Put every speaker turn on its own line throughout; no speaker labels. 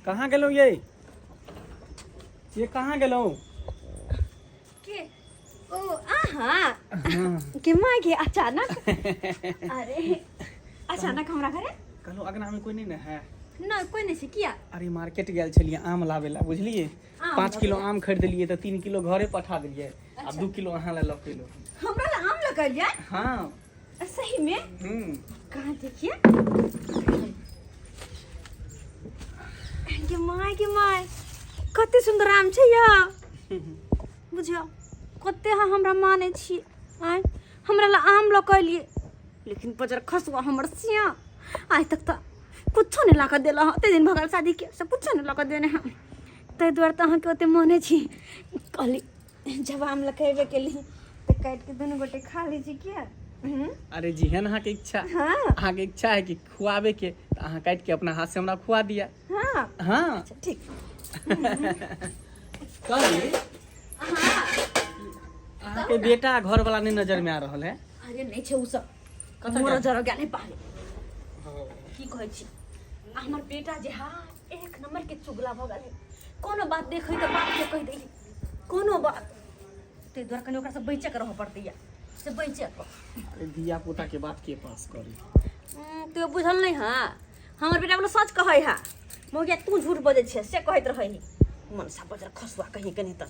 कहाँ गेलो ये कहाँ गेलो
के ओ आहा के माय के अचानक अरे अचानक हमरा घरे
कहलो अगना में कोई नहीं ना है
ना कोई नहीं से किया
अरे मार्केट गेल छलिए आम लावे ला बुझलिए 5 किलो आम खरीद लिए तो 3 किलो घरे पठा दिलिए आ 2 किलो अहाँ ला लग किलो
हमरा ला आम लगलिए
हाँ
सही में कहाँ देखिए के माय कते सुंदर आम छै या बुझियो कते हमरा माने छी आय हमरा ला आम लकलिए लेकिन बजर खसुआ हमर सिया आज तक तो कुछो नहीं ला के देला ते दिन भगल शादी के से कुछो नहीं ला के देने हम तै द्वार त अहाँ के ओते माने छी कहली जब आम लकेबे के ली त काट के दोनों गोटे खा ली छी क्या
अरे जी है ना के इच्छा
हाँ
अहाँ के इच्छा है कि खुआवे के तो अहाँ काट के अपना हाथ से हमरा खुआ दिया
हाँ
हाँ
अच्छा ठीक
कहली
हाँ
अहाँ के बेटा घर वाला नहीं नजर में आ रहल है
अरे नहीं छै उ सब मोर जरा गाने पाले की कहै छी हमर बेटा जे हा एक नंबर के चुगला भ गेल कोनो बात देखै त बात के कह दै कोनो बात ते द्वार कने ओकरा से बचै के रह पड़तै या से बचै के
अरे धिया पुता के बात के पास करी
तो बुझल नहीं हां हमर बेटा बोले सच कहै हा मोगे तू झूठ बजै छै से कहैत रहै मन सा बजर खसुआ कहीं कहीं त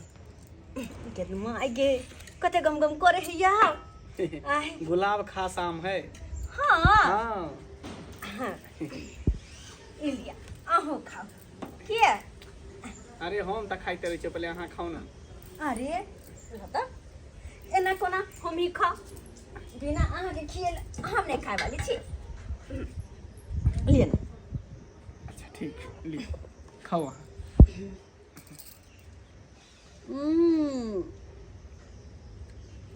के माय गे कते गम गम करे है या आय
गुलाब खास आम है
हां
हाँ
इलिया आहो खाओ के
अरे हम त खाइते रहे पहले अहाँ खाओ ना
अरे लता एना कोना हम ही खा बिना आहा के खियल हम नहीं खाए वाली छी लिए ना
अच्छा ठीक ली खाओ अहाँ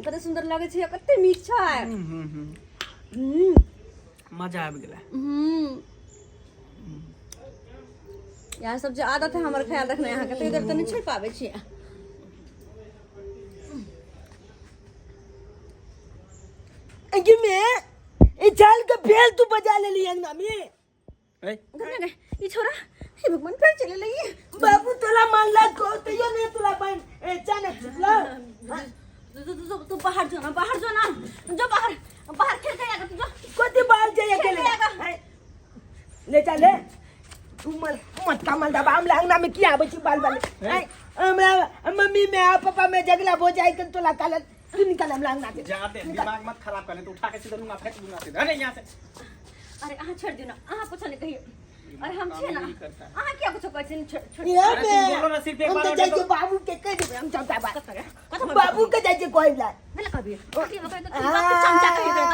कते सुंदर लागे छै कते मीठ छै
मजा आबि गेलै
यार सब जे आदत है हमर ख्याल रखना यहाँ के तो इधर तो नहीं छोड़ पावे छी
अंगे में ए चाल का बेल तू बजा ले ली अंगना में
ए
गए ये छोरा हे भगवान फिर चले लगी
बाबू तोला मान ला को तो ये नहीं तोला बन ए चानक चुपला
तू बाहर जो ना जो बाहर खेल के आएगा तू जो
कोती बाहर जाए अकेले ले चले तू मत कमल दबा हम अंगना में किया बची बाल बाल हमरा मम्मी में पापा में झगड़ा हो जाए कि तोला काल तू निकल हम अंगना से
जाते दिमाग मत खराब करने तो उठा के सीधा लूंगा फेंक दूंगा सीधा अरे यहाँ से
अरे आहा छोड़ दियो ना आहा कुछ नहीं कहियो अरे हम छे ना आहा क्या कुछ कहै छिन छोड़
ये
अरे तुम बोलो ना सिर्फ एक बार
हम
ऑर्डर
जाके
दो
बाबू के कह दे हम चलता बात
कथा
बाबू के जाके कहला
नहीं कभी ओके मगर तो बात चमचा कहि दे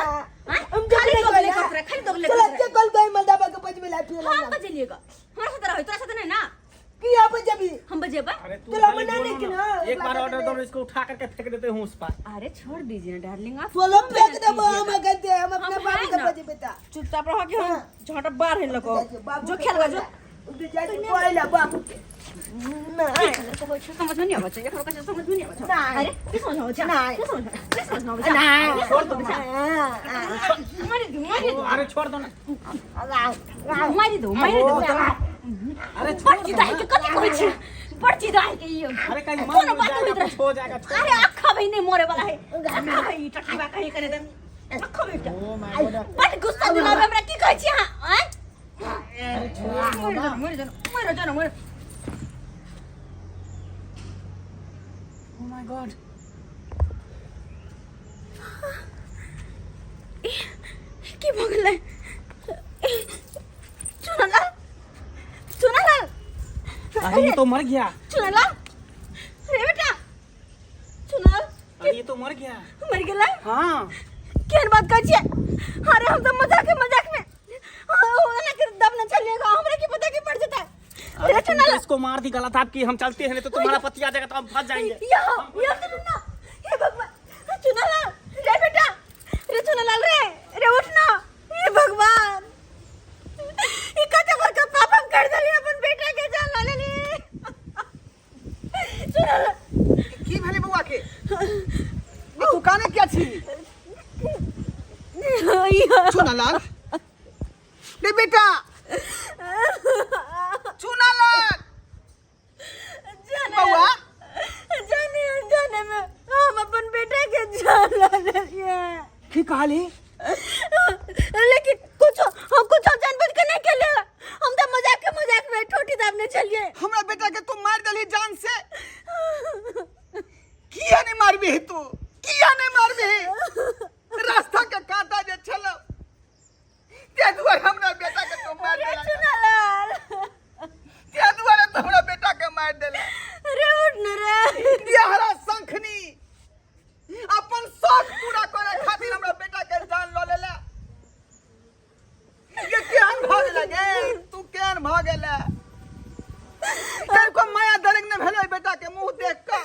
हां
हम
खाली
जब
दोगले कथरे खाली दोगले
चल के कल गए मलदाबा के बज में लाठी
हां बजेलिएगा हमरा साथ रहो तोरा साथ नहीं ना
किया बजबी
हम बजेबा
अरे तू
चलो
खाली
मना
बोलो
नहीं कि
ना।
ना,
एक बार ऑर्डर दो इसको उठा करके फेंक देते हूँ उस पर
अरे छोड़ दीजिए ना डार्लिंग आप
बोलो फेंक दे हम कहते हम अपने
हम
बाबू
हैं
के
ना।
बजे बेटा
चुपचाप रहो कि हम झोंटा बाहर है लोग
बाबू
जो
के
खेल जो
उनके जाके कहला बाबू के ना
समझ में नहीं आवा चाहिए थोड़ा समझ में नहीं आवा
नहीं।
अरे किस समझ आवा चाहिए
नहीं।
किस समझ में आवा
नहीं।
छोड़ दो मारी दो
अरे छोड़ दो ना
मारी दो
अरे
पड़ची दाई के कथि कहै छी पड़ची दाई के यो
अरे कहीं
कोनो
मर
बात
जाएगा
होइत
कुछ हो जाएगा छोड़
अरे अखा भाई नहीं मोरे वाला है अखा भाई टटकीबा कहीं करे दन अखा बेटा
ओ माय गॉड
बट गुस्सा दिलावे हमरा की कहै छी हां
अरे छोड़ दो ना
मोरे जानो
ओ माय गॉड
की भगले चुनाला
अरे ये तो मर गया
चुनाला रे बेटा चुनाल
अरे ये तो मर गया
मर गेला
हाँ
केन बात कहै छी अरे हम तो मजाक में ना कि दम न चलेगा हमरा की पता की पड़ जाता है
अरे तुम तो इसको मार दी गलत आपकी हम चलते हैं नहीं तो तुम्हारा पति आ जाएगा तो हम फंस जाएंगे
या सुनो ना हे भगवान चुनाला रे बेटा रे चुनाला रे उठ ना हे भगवान ये कते बड़का पाप हम कर दली अपन बेटा के जान ले ली चुनाला
की भले बुआ के तू काने क्या छी सुना लाल रे बेटा सुना लाल कहा ले
लेकिन कुछ हम कुछ जानबूझ के नहीं खेले, हम तो मजाक में ठोठी दाबने चलिए।
हमरा बेटा के तू मार दली जान से, किया नहीं मारबी है तू, किया नहीं मारबी है? रास्ता के कांटा जे छलो ते दुआरे हमरा बेटा के तू मार देला,
चुनालाल
ते दुआरे तो हमरा बेटा के मार देला।
रे उठ न रे,
बिहारा शंखनी अपन शौक पूरा करे खातिर हमरा बेटा के जान लो लेला। ये केहन भाग लगे, तू केहन भागेला? तेरे को माया दरग ने भेले बेटा के मुंह देख का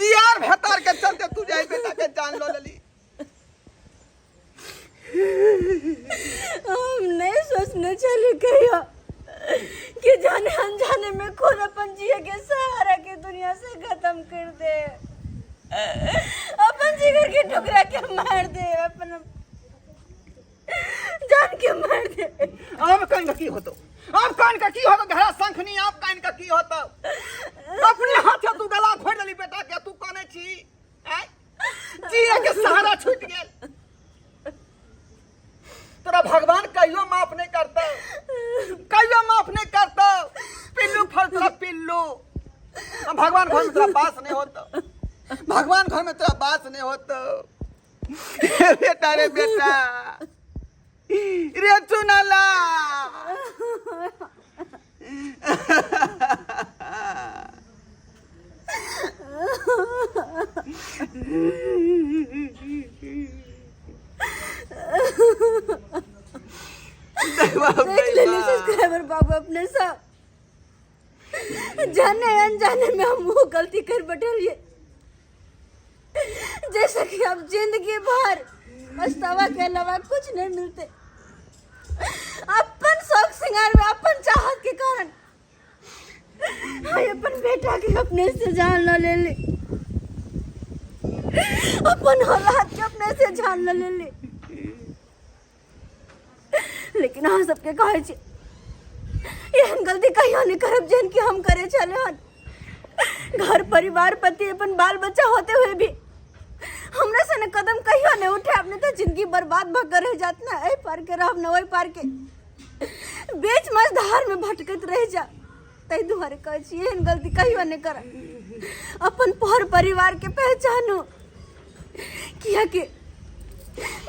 यार भेतार के चलते तू जाई बेटा के जान लो लेली।
हम नहीं सोचने चले कहियो कि जाने अनजाने में खुद अपन जिए के सहारा के दुनिया से खत्म कर दे, अपन जिगर के टुकड़ा के मार दे, अपन जान के मार दे।
आप कान का की होतो, आप कान का की होतो? घरा शंखनी आप कान का की होतो? अपने हाथे तू गला खोल देली बेटा के, तू कोने छी? जिए के सहारा छूट गेल। तेरा भगवान कहियो माफ नहीं करता, कहियो माफ नहीं करता। पिल्लू फल तेरा पिल्लू, भगवान घर में तेरा बास नहीं होता, भगवान घर में तेरा बास नहीं होता। बेटा रे बेटा रे चुनाला
देख लेली सब्सक्राइबर बाबू अपने सब, जाने अनजाने में हम वो गलती कर बैठलिए, जैसे कि अब जिंदगी भर पछतावा के अलावा कुछ नहीं मिलते। अपन शौक श्रृंगार में अपन चाहत के कारण हाय अपन बेटा के अपने से जान न ले ले, अपन औलाद के अपने से जान न ले ले। लेकिन हाँ सबके कहे छे एहन गलती कहियो नहीं करब जेन कि हम करे चले हन। घर परिवार पति अपन बाल बच्चा होते हुए भी हमरा से न कदम कहियो नहीं उठे, अपने तो जिंदगी बर्बाद भकर रह जात ना, ए पार के रहब न ओई पार के बीच मझधार में भटकत रह जा। तई दुआरे कहे छी एहन गलती कहियो नहीं कर, अपन पर परिवार के पहचानो। किया कि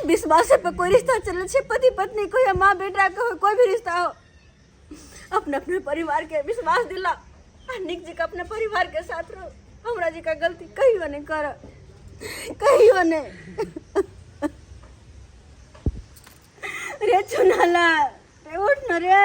विश्वास पे कोई रिश्ता चले छे, पति पत्नी को या माँ बेटा को हो, कोई भी रिश्ता हो, अपने अपने परिवार के विश्वास दिला, निक जी का अपने परिवार के साथ रहो। हमरा जी का गलती कहियो नहीं कर, कहियो नहीं। रे चुनाला रे उठ न रे।